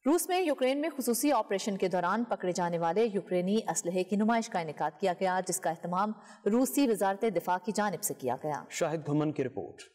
रूस में यूक्रेन में खुसूसी ऑपरेशन के दौरान पकड़े जाने वाले यूक्रेनी असलहे की नुमाइश का इनेकाद किया गया, जिसका एहतमाम रूसी वजारत दिफा की जानिब से किया गया। शाहिद घुमन की रिपोर्ट।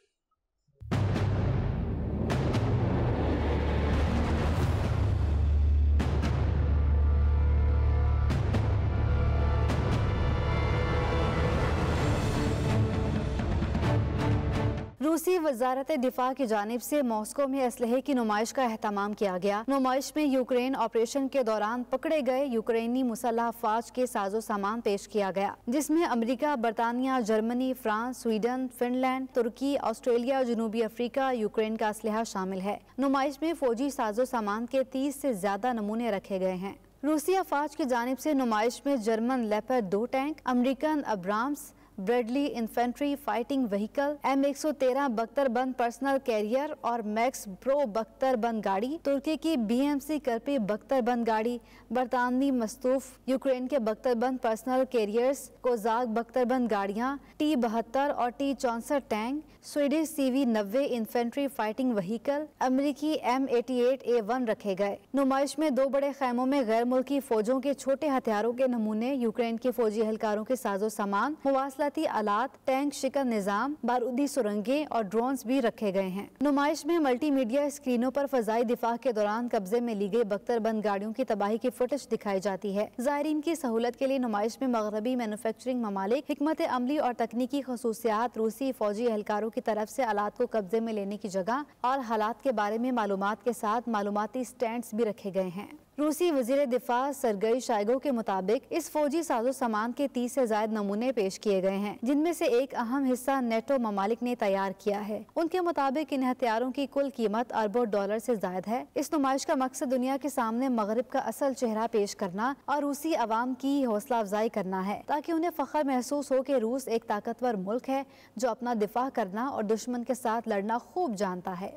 रूसी वजारत दिफा की जानिब से मॉस्को में असलहे की नुमाइश का एहतमाम किया गया। नुमाइश में यूक्रेन ऑपरेशन के दौरान पकड़े गए यूक्रेनी मुसल्लह अफवाज के साजो सामान पेश किया गया, जिसमें अमेरिका, बरतानिया, जर्मनी, फ्रांस, स्वीडन, फिनलैंड, तुर्की, ऑस्ट्रेलिया, जनूबी अफ्रीका, यूक्रेन का असलहा शामिल है। नुमाइश में फौजी साजो सामान के 30 से ज्यादा नमूने रखे गए हैं। रूसी अफवाज की जानिब से नुमाइश में German Leopard 2 tank, American Abrams Bradley infantry fighting vehicle, M113 बख्तरबंद पर्सनल कैरियर और मैक्स प्रो बख्तरबंद गाड़ी, तुर्की की BMC करपी बख्तरबंद गाड़ी, बरतानवी मस्तूफ यूक्रेन के बख्तरबंद पर्सनल कैरियर्स, कोजाक बख्तरबंद गाड़ियाँ, T-72 और T-64 tank, Swedish CV-90 infantry fighting vehicle, अमेरिकी M88A1 रखे गए। नुमाइश में 2 बड़े खैमों में गैर मुल्की फौजों के छोटे हथियारों के नमूने, यूक्रेन के फौजी एहलकारों के साजो सामान, मुवासलाती आलात, टैंक शिकन निजाम, बारूदी सुरंगें और ड्रोन्स भी रखे गए हैं। नुमाइश में मल्टीमीडिया स्क्रीनों पर फजाई दिफा के दौरान कब्जे में ली गई बख्तरबंद गाड़ियों की तबाही की फुटेज दिखाई जाती है। ज़ायरीन की सहूलत के लिए नुमाइश में मगरबी मैन्युफैक्चरिंग ममालिक, हिकमत अमली और तकनीकी खसूसियात, रूसी फौजी एहलकारों की तरफ से आलात को कब्जे में लेने की जगह और हालात के बारे में मालूमात के साथ मालूमाती स्टैंड्स भी रखे गए हैं। रूसी वजीर दिफा सरगई शाइगो के मुताबिक इस फौजी साजो सामान के 30 से ज्यादा नमूने पेश किए गए हैं, जिनमें से एक अहम हिस्सा नेटो ममालिक ने तैयार किया है। उनके मुताबिक इन हथियारों की कुल कीमत अरबों डॉलर से ज्यादा है। इस नुमाइश का मकसद दुनिया के सामने मगरिब का असल चेहरा पेश करना और रूसी अवाम की हौसला अफजाई करना है, ताकि उन्हें फख्र महसूस हो कि रूस एक ताकतवर मुल्क है जो अपना दिफा करना और दुश्मन के साथ लड़ना खूब जानता है।